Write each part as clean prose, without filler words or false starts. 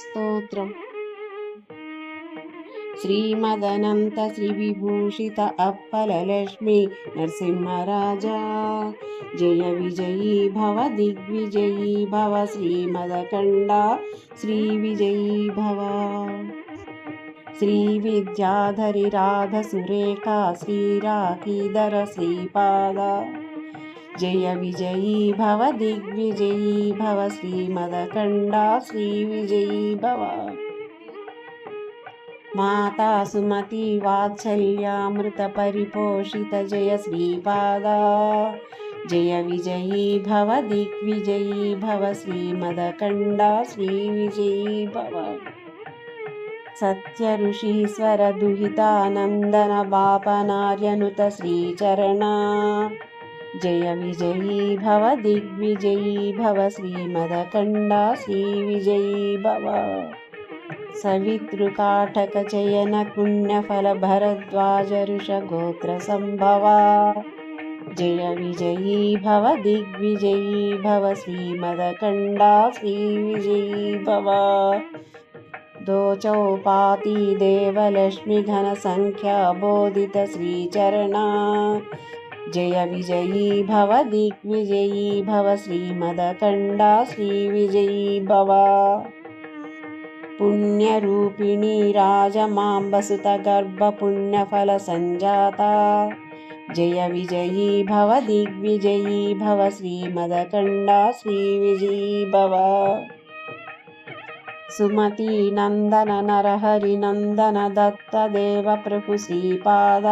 స్తోత్రం. శ్రీమదనంత శ్రీవిభూషిత అప్పలలక్ష్మీ నరసింహరాజా, జయ విజయీ భవ దిగ్విజయీ భవ, శ్రీమదకండ శ్రీ విజయీ భవ. శ్రీ విద్యాధరి రాధ సురేఖా శ్రీరాఖీధర శ్రీపాద, జయ విజయీ భవ దిగ్విజయీ భవ, శ్రీమదకండ శ్రీ విజయీ భవ. మాతా సుమతి వాత్సల్యామృత పరిపోషిత జయ శ్రీపాద, జయ విజయీ భవ దిగ్విజయీ భవ, శ్రీమదకండ శ్రీ విజయీ భవ. సత్య ఋషీశ్వర దుహితానందన బాపనార్యనుత శ్రీచరణ, జయ విజయీ భవ దిగ్విజయీ భవ, శ్రీమదకండ శ్రీ విజయీ భవ. సవితృకాటక చయన పుణ్యఫల భరద్వాజ ఋష గోత్ర సంభవ, జయ విజయీ భవ దిగ్విజయీ భవ, శ్రీమదకండ శ్రీ విజయీ భవ. దోచౌపాతి దేవలక్ష్మి ఘన సంఖ్యా బోధిత శ్రీచరణ, జయ విజయీ భవ దిగ్విజయీ భవ, శ్రీమదకండ శ్రీ విజయీ భవ. పుణ్యరూపిణీ రాజమాంబసుత గర్భ పుణ్యఫల సంజాత, జయ విజయీ భవ దిగ్విజయీ భవ, శ్రీమదకండ శ్రీ విజయీ భవ. సుమతి నందన నరహరి నందన దత్త దేవ ప్రభు శ్రీపాద,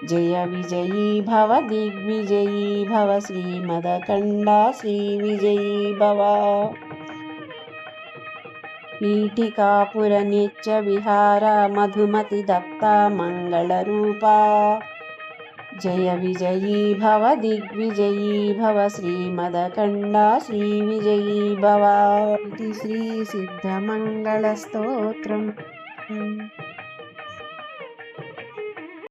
జయ విజయీ భవ దిగ్విజయీ భవ, శ్రీమదకండ శ్రీ విజయీ భవ. పీఠికాపుర నిత్య విహార మధుమతి దత్త మంగళ రూపా, జయ విజయీ భవ దిగ్విజయీ భవ, శ్రీమదకండ శ్రీ విజయీ భవ. శ్రీ సిద్ధ మంగళ స్తోత్రం.